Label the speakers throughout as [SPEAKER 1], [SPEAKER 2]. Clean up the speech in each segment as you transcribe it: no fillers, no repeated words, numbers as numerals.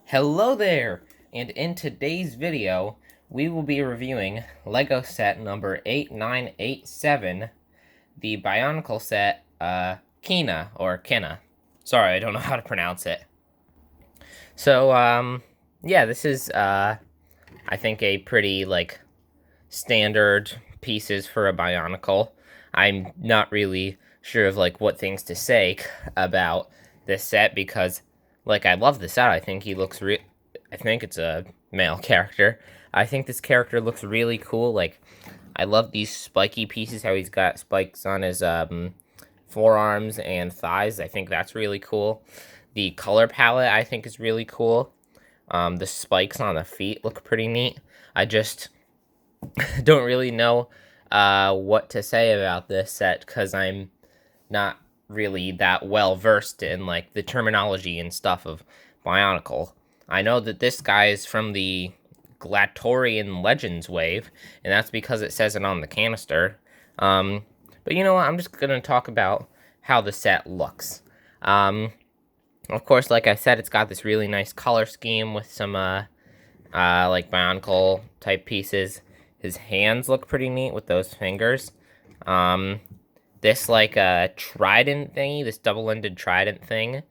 [SPEAKER 1] Hello there! And in today's video, we will be reviewing LEGO set number 8987, the Bionicle set, Kiina, or Kiina. Sorry, I don't know how to pronounce it. So, yeah, this is, I think a pretty, standard pieces for a Bionicle. I'm not really sure of, what things to say about this set because I love the set. I think he looks I think it's a male character. I think this character looks really cool. I love these spiky pieces, how he's got spikes on his forearms and thighs. I think that's really cool. The color palette, I think, is really cool. The spikes on the feet look pretty neat. I just don't really know what to say about this set because I'm not really that well versed in the terminology and stuff of Bionicle. I know that this guy is from the Glatorian Legends wave, and that's because it says it on the canister. But you know what? I'm just gonna talk about how the set looks. Of course, like I said, it's got this really nice color scheme with some Bionicle type pieces. His hands look pretty neat with those fingers. This trident thingy, this double-ended trident thing.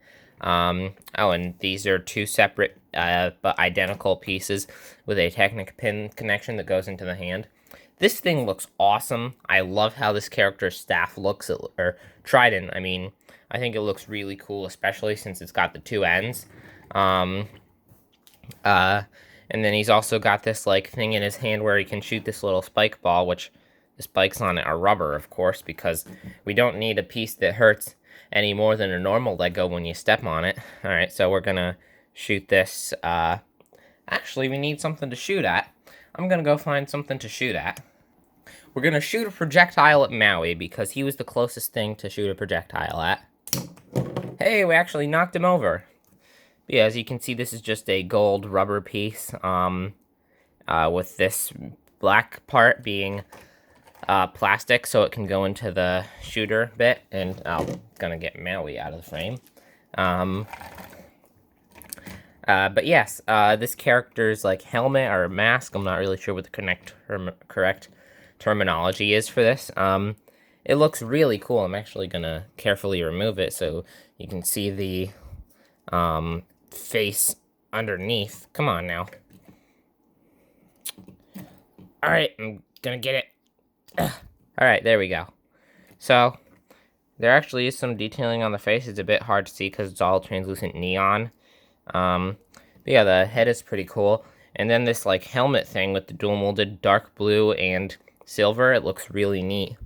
[SPEAKER 1] Oh, and these are two separate but identical pieces with a Technic pin connection that goes into the hand. This thing looks awesome. I love how this character's staff looks, or trident, I mean. I think it looks really cool, especially since it's got the two ends. And then he's also got this thing in his hand where he can shoot this little spike ball, which the spikes on it are rubber, of course, because we don't need a piece that hurts any more than a normal Lego when you step on it. Alright, so we're gonna shoot this. Actually, we need something to shoot at. I'm gonna go find something to shoot at. We're gonna shoot a projectile at Maui because he was the closest thing to shoot a projectile at. Hey, we actually knocked him over. Yeah, as you can see, this is just a gold rubber piece, with this black part being plastic, so it can go into the shooter bit, and I'm gonna get Maui out of the frame. But yes, this character's helmet or mask, I'm not really sure what the correct terminology is for this. It looks really cool. I'm actually gonna carefully remove it so you can see the face underneath. Come on now. Alright, I'm gonna get it. Alright, there we go. So, there actually is some detailing on the face. It's a bit hard to see because it's all translucent neon. But yeah, the head is pretty cool. And then this helmet thing with the dual molded dark blue and silver, it looks really neat.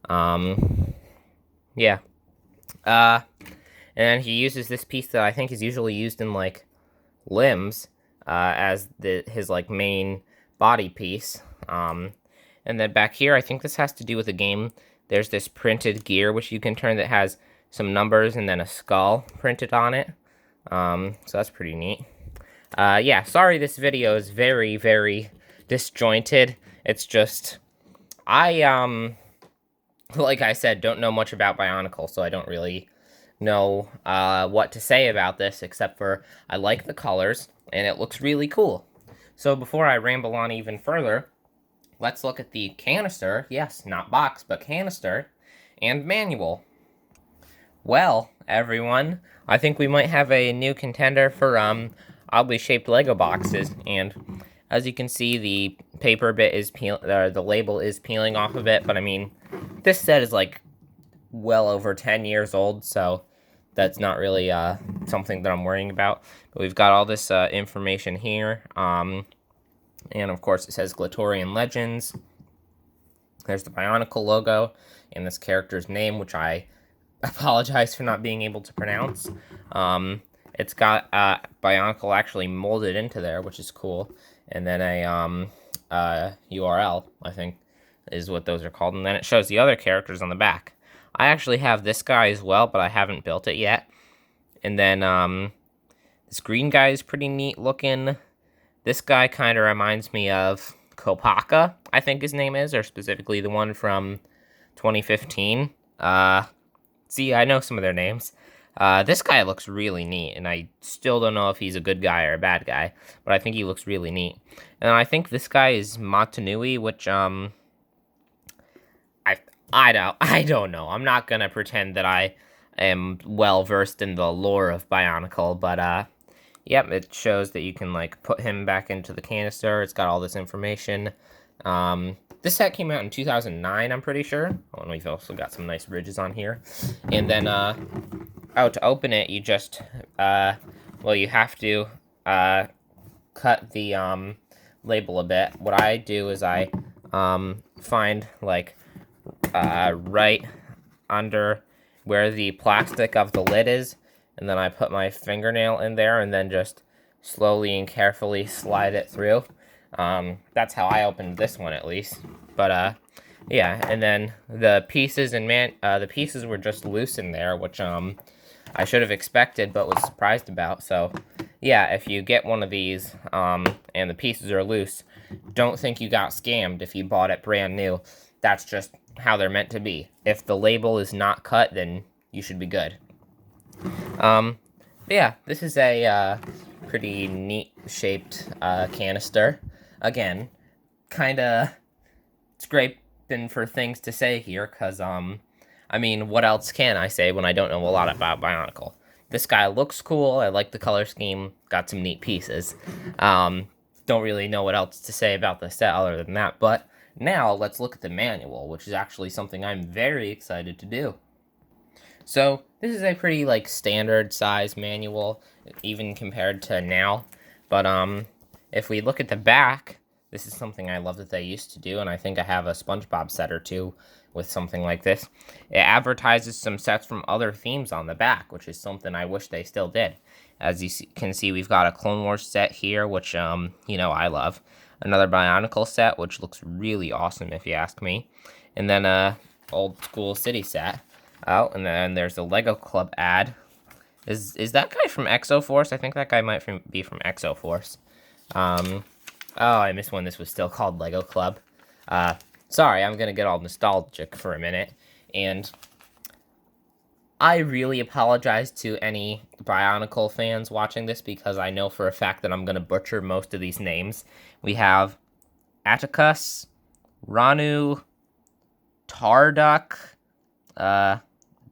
[SPEAKER 1] Yeah. And then he uses this piece that I think is usually used in limbs as his main body piece. And then back here, I think this has to do with a game. There's this printed gear which you can turn that has some numbers and then a skull printed on it. So that's pretty neat. Yeah, sorry this video is very, very disjointed. It's just, like I said, don't know much about Bionicle, so I don't really know what to say about this, except for I like the colors, and it looks really cool. So before I ramble on even further, let's look at the canister. Yes, not box, but canister, and manual. Well, everyone, I think we might have a new contender for oddly shaped Lego boxes, and as you can see, the paper bit is the label is peeling off of it, but I mean, this set is well over 10 years old, so that's not really something that I'm worrying about. But we've got all this information here, and of course it says Glatorian Legends. There's the Bionicle logo and this character's name, which I apologize for not being able to pronounce. It's got Bionicle actually molded into there, which is cool, and then a URL, I think, is what those are called, and then it shows the other characters on the back. I actually have this guy as well, but I haven't built it yet. And then this green guy is pretty neat looking. This guy kind of reminds me of Kopaka, I think his name is, or specifically the one from 2015. See, I know some of their names. This guy looks really neat, and I still don't know if he's a good guy or a bad guy, but I think he looks really neat. And I think this guy is Matanui, which, I don't know. I'm not gonna pretend that I am well versed in the lore of Bionicle, but yep, it shows that you can like put him back into the canister. It's got all this information. This set came out in 2009, I'm pretty sure. Oh, we've also got some nice ridges on here. And then oh, to open it, you just well, you have to cut the label a bit. What I do is I find like right under where the plastic of the lid is, and then I put my fingernail in there and then just slowly and carefully slide it through. That's how I opened this one, at least. But yeah, and then the pieces the pieces were just loose in there, which I should have expected but was surprised about. So yeah, if you get one of these and the pieces are loose, don't think you got scammed if you bought it brand new. That's just how they're meant to be. If the label is not cut, then you should be good. Yeah, this is a pretty neat shaped canister. Again, kinda scraping for things to say here, cause I mean, what else can I say when I don't know a lot about Bionicle? This guy looks cool. I like the color scheme. Got some neat pieces. Don't really know what else to say about the set other than that, but now let's look at the manual, which is actually something I'm very excited to do. So this is a pretty like standard size manual, even compared to now. But if we look at the back, this is something I love that they used to do, and I think I have a SpongeBob set or two with something like this. It advertises some sets from other themes on the back, which is something I wish they still did. As you can see, we've got a Clone Wars set here, which you know, I love. Another Bionicle set, which looks really awesome if you ask me. And then a old school city set. Oh, and then there's a Lego Club ad. Is that guy from Exoforce? I think that guy might be from Exoforce. Oh, I missed when this was still called Lego Club. Sorry, I'm gonna get all nostalgic for a minute. And I really apologize to any Bionicle fans watching this, because I know for a fact that I'm gonna butcher most of these names. We have Atticus, Ranu, Tarduk,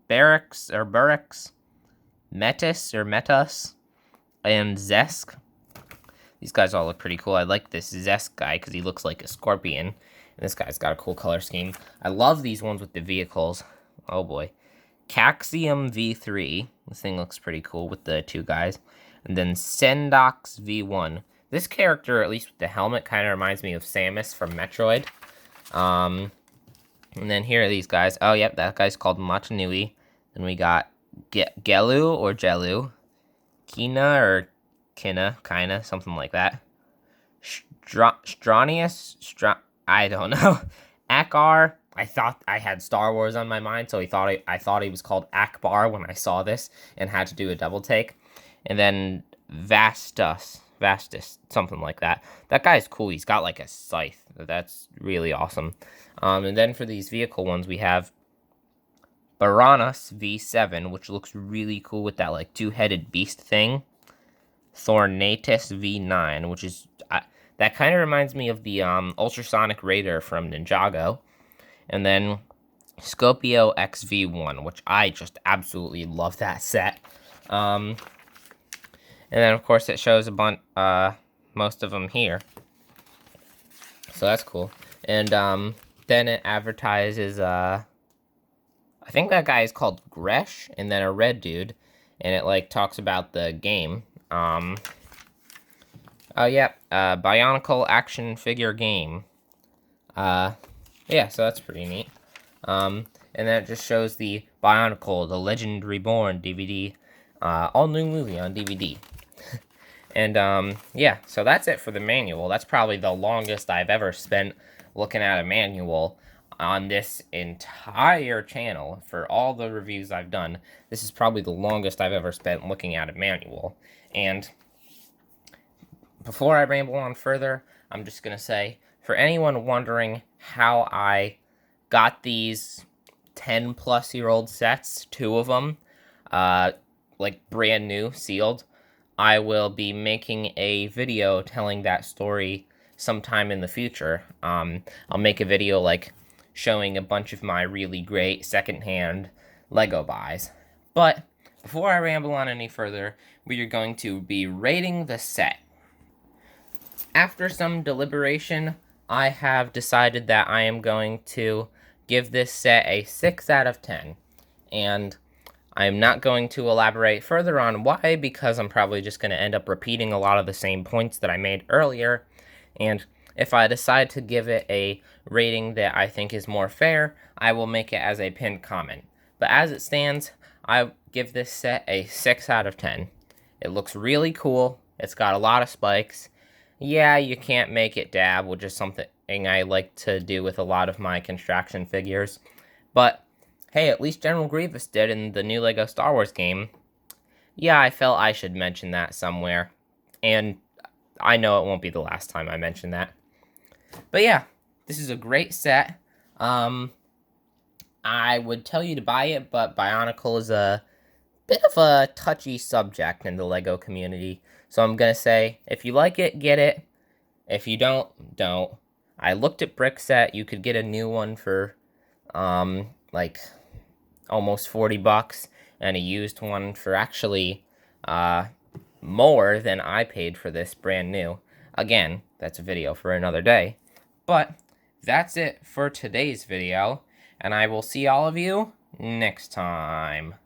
[SPEAKER 1] Burrix, Metis or Metus, and Zesk. These guys all look pretty cool. I like this Zesk guy because he looks like a scorpion. And this guy's got a cool color scheme. I love these ones with the vehicles. Oh boy. Caxium V3. This thing looks pretty cool with the two guys. And then Sendox V1. This character, at least with the helmet, kind of reminds me of Samus from Metroid. And then here are these guys. Oh, yep, that guy's called Matanui. Then we got Gelu or Jelu. Kiina or Kiina, something like that. Stronius? I don't know. Akar. I thought I had Star Wars on my mind, so I thought he was called Akbar when I saw this and had to do a double take. And then Vastus, something like that. That guy's cool. He's got like a scythe. That's really awesome. And then for these vehicle ones, we have Baranus V7, which looks really cool with that like two-headed beast thing. Thornatus V9, which is that kind of reminds me of the Ultrasonic Raider from Ninjago. And then Scopio XV1, which I just absolutely love that set. And then of course it shows a bunch, most of them here. So that's cool. And then it advertises, I think that guy is called Gresh, and then a red dude, and it like talks about the game. Oh yeah, Bionicle action figure game. Yeah, so that's pretty neat. And then it just shows the Bionicle, The Legend Reborn DVD, all new movie on DVD. And yeah, so that's it for the manual. That's probably the longest I've ever spent looking at a manual on this entire channel. For all the reviews I've done, this is probably the longest I've ever spent looking at a manual. And before I ramble on further, I'm just gonna say, for anyone wondering how I got these 10-plus-year-old sets, two of them, like brand new, sealed, I will be making a video telling that story sometime in the future. I'll make a video like showing a bunch of my really great secondhand Lego buys. But before I ramble on any further, we are going to be rating the set. After some deliberation, I have decided that I am going to give this set a 6 out of 10. And I'm not going to elaborate further on why, because I'm probably just going to end up repeating a lot of the same points that I made earlier. And if I decide to give it a rating that I think is more fair, I will make it as a pinned comment. But as it stands, I give this set a 6 out of 10. It looks really cool. It's got a lot of spikes. Yeah, you can't make it dab, which is something I like to do with a lot of my construction figures. But hey, at least General Grievous did in the new LEGO Star Wars game. Yeah, I felt I should mention that somewhere. And I know it won't be the last time I mention that. But yeah, this is a great set. I would tell you to buy it, but Bionicle is a bit of a touchy subject in the LEGO community. So I'm going to say, if you like it, get it. If you don't. I looked at Brickset. You could get a new one for, like, almost 40 bucks, and a used one for actually, more than I paid for this brand new. Again, that's a video for another day. But that's it for today's video, and I will see all of you next time.